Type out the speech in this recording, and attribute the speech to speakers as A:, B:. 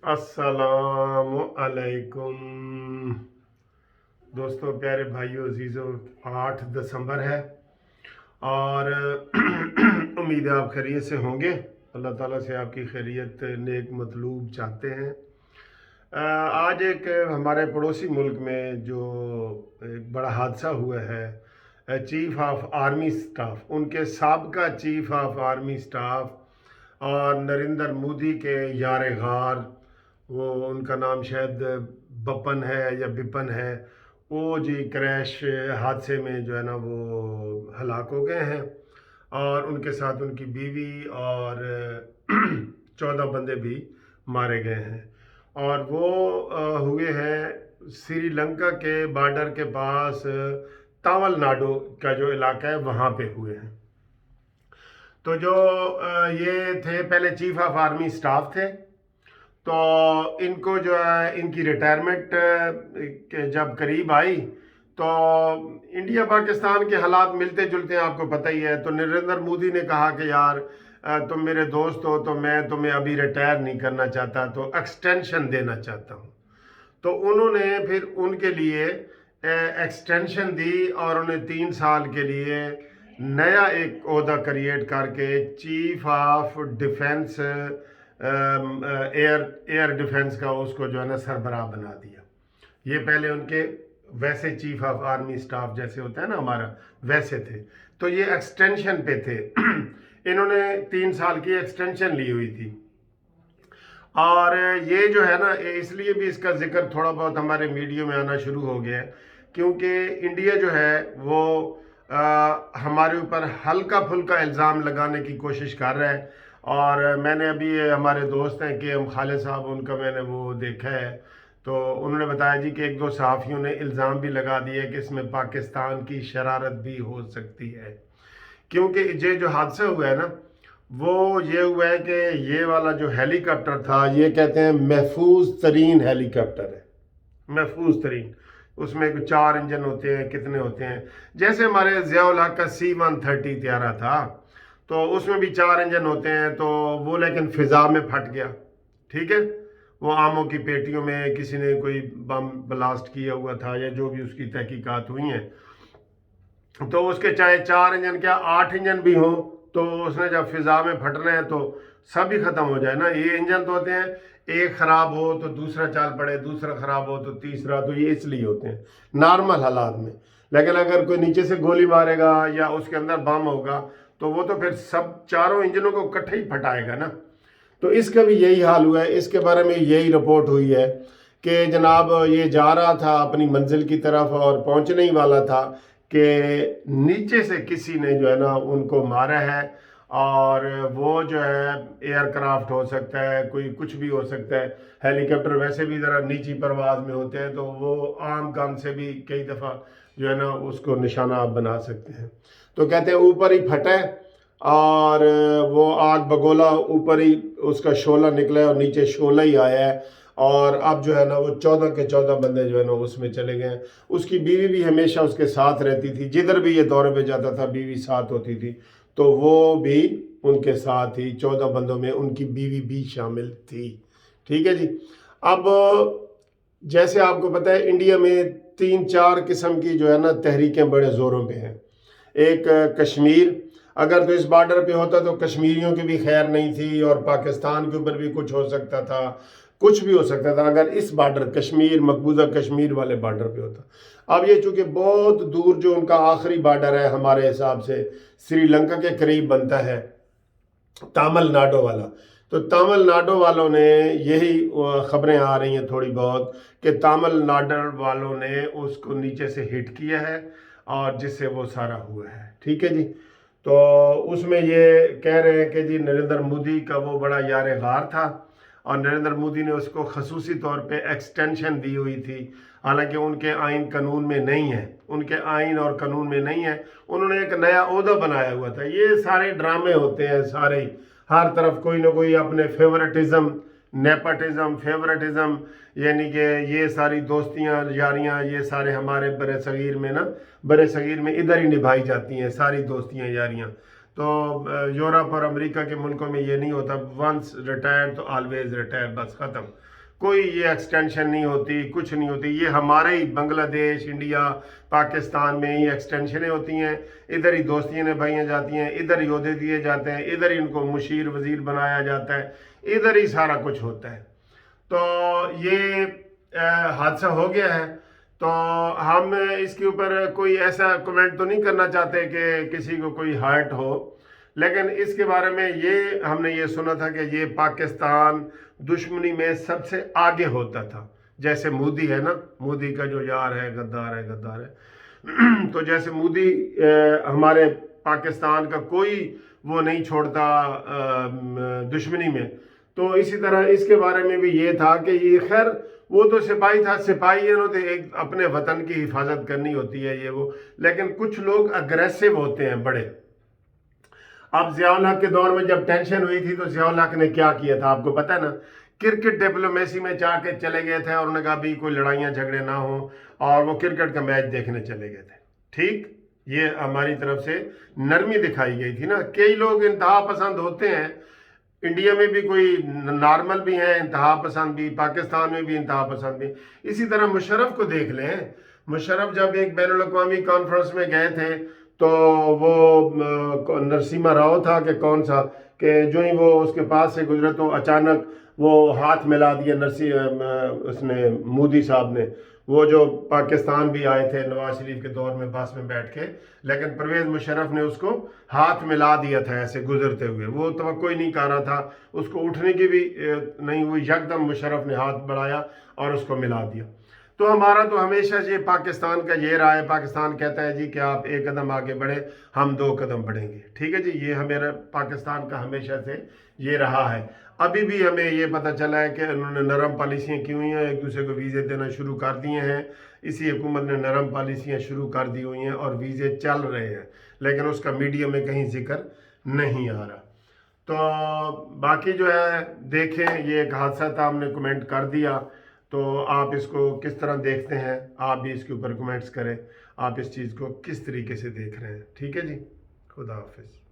A: अस्सलाम अलैकुम दोस्तों, प्यारे भाइयों अजीज़ों, 8 दिसंबर है और उम्मीद है आप खैरियत से होंगे। अल्लाह ताला से आपकी खैरियत नेक मतलूब चाहते हैं। आज एक हमारे पड़ोसी मुल्क में जो एक बड़ा हादसा हुआ है, चीफ ऑफ आर्मी स्टाफ, उनके साबका चीफ ऑफ आर्मी स्टाफ और नरेंद्र मोदी के यार गार, वो उनका नाम शायद बपन है या बिपन है, वो जी क्रैश हादसे में जो है ना वो हलाक हो गए हैं और उनके साथ उनकी बीवी और 14 बंदे भी मारे गए हैं। और वो हुए हैं श्रीलंका के बॉर्डर के पास तमिलनाडु का जो इलाका है वहाँ पे हुए हैं। तो जो ये थे पहले चीफ ऑफ आर्मी स्टाफ थे, तो इनको जो है इनकी रिटायरमेंट जब करीब आई तो इंडिया पाकिस्तान के हालात मिलते जुलते हैं, आपको पता ही है। तो नरेंद्र मोदी ने कहा कि यार तुम मेरे दोस्त हो तो मैं तुम्हें अभी रिटायर नहीं करना चाहता, तो एक्सटेंशन देना चाहता हूँ। तो उन्होंने फिर उनके लिए एक्सटेंशन दी और उन्हें 3 साल के लिए नया एक ओहदा क्रिएट करके chief of defence air defence का उसको जो है ना सरबराह बना दिया। ये पहले उनके वैसे चीफ ऑफ आर्मी स्टाफ जैसे होता है ना हमारा, वैसे थे। तो ये एक्सटेंशन पे थे इन्होंने 3 साल की एक्सटेंशन ली हुई थी। और ये जो है ना, इसलिए भी इसका जिक्र थोड़ा बहुत हमारे मीडिया में आना शुरू हो गया है क्योंकि इंडिया जो है वो हमारे ऊपर हल्का फुल्का इल्ज़ाम लगाने की कोशिश कर रहा है। और मैंने अभी हमारे दोस्त हैं के एम खालिद साहब, उनका मैंने वो देखा है, तो उन्होंने बताया जी कि 1-2 सहाफ़ियों ने इल्ज़ाम भी लगा दिए कि इसमें पाकिस्तान की शरारत भी हो सकती है। क्योंकि ये जो हादसा हुआ है ना, वो ये हुआ है कि ये वाला जो हेलीकॉप्टर था, ये कहते हैं महफूज तरीन हेलीकॉप्टर है, महफूज तरीन। उसमें 4 इंजन होते हैं, कितने होते हैं, जैसे हमारे ज़ियाउल हक का C-130 त्यारा था तो उसमें भी 4 इंजन होते हैं। तो वो लेकिन फ़िज़ा में फट गया, ठीक है। वो आमों की पेटियों में किसी ने कोई बम ब्लास्ट किया हुआ था या जो भी उसकी तहकीकात हुई हैं, तो उसके चाहे 4 इंजन क्या 8 इंजन भी हो, तो उसने जब फिज़ा में फटना है तो सब ही ख़त्म हो जाए ना। ये इंजन तो होते हैं, एक ख़राब हो तो दूसरा चाल पड़े, दूसरा ख़राब हो तो तीसरा, तो ये इसलिए होते हैं नॉर्मल हालात में। लेकिन अगर कोई नीचे से गोली मारेगा या उसके अंदर बम होगा तो वो तो फिर सब चारों इंजनों को इकट्ठे ही फटाएगा ना। तो इसका भी यही हाल हुआ है। इसके बारे में यही रिपोर्ट हुई है कि जनाब ये जा रहा था अपनी मंजिल की तरफ और पहुंचने ही वाला था कि नीचे से किसी ने जो है ना उनको मारा है। और वो जो है एयरक्राफ्ट हो सकता है, कोई कुछ भी हो सकता है। हेलीकॉप्टर वैसे भी ज़रा नीची परवाज में होते हैं, तो वो आम गन से भी कई दफ़ा जो है ना उसको निशाना आप बना सकते हैं। तो कहते हैं ऊपर ही फटा है और वो आग बगोला ऊपर ही उसका शोला निकला है और नीचे शोला ही आया है। और अब जो है ना वो 14 के 14 बंदे जो है ना उसमें चले गए हैं। उसकी बीवी भी हमेशा उसके साथ रहती थी, जिधर भी ये दौरे पे जाता था बीवी साथ होती थी, तो वो भी उनके साथ ही 14 बंदों में उनकी बीवी भी शामिल थी, ठीक है जी। अब जैसे आपको पता है इंडिया में 3-4 किस्म की जो है ना तहरीकें बड़े ज़ोरों पे हैं। एक कश्मीर, अगर तो इस बॉर्डर पे होता तो कश्मीरियों की भी खैर नहीं थी और पाकिस्तान के ऊपर भी कुछ हो सकता था, कुछ भी हो सकता था अगर इस बॉर्डर कश्मीर, मकबूजा कश्मीर वाले बॉर्डर पे होता। अब ये चूँकि बहुत दूर जो उनका आखिरी बॉर्डर है हमारे हिसाब से श्रीलंका के करीब बनता है, तमिलनाडु वाला, तो तमिलनाडु वालों ने यही खबरें आ रही हैं थोड़ी बहुत कि तमिलनाडु वालों ने उसको नीचे से हिट किया है और जिससे वो सारा हुआ है, ठीक है जी। तो उसमें ये कह रहे हैं कि जी नरेंद्र मोदी का वो बड़ा यार गार था और नरेंद्र मोदी ने उसको खसूसी तौर पे एक्सटेंशन दी हुई थी। हालांकि उनके आइन कानून में नहीं है, उनके आइन और कानून में नहीं है। उन्होंने एक नया ओहदा बनाया हुआ था। ये सारे ड्रामे होते हैं सारे, हर तरफ कोई ना कोई अपने फेवरेटिज्म, नेपोटिज्म, फेवरेटिज्म, यानी कि ये सारी दोस्तियां यारियां, ये सारे हमारे बड़े सगीर में ना, बड़े सगीर में इधर ही निभाई जाती हैं सारी दोस्तियां यारियां। तो यूरोप और अमेरिका के मुल्कों में ये नहीं होता, वंस रिटायर्ड तो ऑलवेज रिटायर्ड, बस ख़त्म। कोई ये एक्सटेंशन नहीं होती, कुछ नहीं होती। ये हमारे ही बांग्लादेश, इंडिया, पाकिस्तान में ही एक्सटेंशनें होती हैं, इधर ही दोस्तियाँ निभाई जाती हैं, इधर ही ओहदे दिए जाते हैं, इधर ही इनको मुशीर वजीर बनाया जाता है, इधर ही सारा कुछ होता है। तो ये हादसा हो गया है। तो हम इसके ऊपर कोई ऐसा कमेंट तो नहीं करना चाहते कि किसी को कोई हर्ट हो, लेकिन इसके बारे में ये हमने ये सुना था कि ये पाकिस्तान दुश्मनी में सबसे आगे होता था। जैसे मोदी है ना, मोदी का जो यार है, गद्दार है, गद्दार है। तो जैसे मोदी हमारे पाकिस्तान का कोई वो नहीं छोड़ता दुश्मनी में, तो इसी तरह इसके बारे में भी ये था कि ये खैर वो तो सिपाही था, सिपाही है तो एक अपने वतन की हिफाजत करनी होती है ये वो, लेकिन कुछ लोग अग्रेसिव होते हैं बड़े। अब ज़ियाउल हक के दौर में जब टेंशन हुई थी तो ज़ियाउल हक ने क्या किया था आपको पता है ना, क्रिकेट डिप्लोमेसी में जाके चले गए थे और उन्होंने कहा भी कोई लड़ाइयाँ झगड़े ना हो, और वो क्रिकेट का मैच देखने चले गए थे। ठीक, ये हमारी तरफ से नरमी दिखाई गई थी ना। कई लोग इंतहा पसंद होते हैं, इंडिया में भी कोई नॉर्मल भी हैं इंतहा पसंद भी, पाकिस्तान में भी इंतहा पसंद भी। इसी तरह मुशर्रफ को देख लें, मुशर्रफ जब एक बैनुल अक़वामी कॉन्फ्रेंस में गए थे तो वो नरसिम्हा राव था कि कौन सा, कि जो ही वो उसके पास से गुजरे तो अचानक वो हाथ मिला दिया उसने, मोदी साहब ने। वो जो पाकिस्तान भी आए थे नवाज शरीफ के दौर में बस में बैठ के, लेकिन परवेज़ मुशर्रफ ने उसको हाथ मिला दिया था ऐसे गुजरते हुए। वो तवक्को ही नहीं कर रहा था, उसको उठने की भी नहीं हुई, यकदम मुशर्रफ ने हाथ बढ़ाया और उसको मिला दिया। तो हमारा तो हमेशा ये पाकिस्तान का ये रहा है, पाकिस्तान कहता है जी कि आप एक कदम आगे बढ़े, हम 2 कदम बढ़ेंगे। ठीक है जी, ये हमारा पाकिस्तान का हमेशा से ये रहा है। अभी भी हमें ये पता चला है कि उन्होंने नरम पॉलिसियाँ की हुई हैं, एक दूसरे को वीज़े देना शुरू कर दिए हैं। इसी हुकूमत ने नरम पॉलिसियाँ शुरू कर दी हुई हैं और वीज़े चल रहे हैं, लेकिन उसका मीडिया में कहीं जिक्र नहीं आ रहा। तो बाकी जो है देखें, ये एक हादसा था, हमने कमेंट कर दिया। तो आप इसको किस तरह देखते हैं, आप भी इसके ऊपर कमेंट्स करें, आप इस चीज़ को किस तरीके से देख रहे हैं। ठीक है जी, खुदा हाफिज़।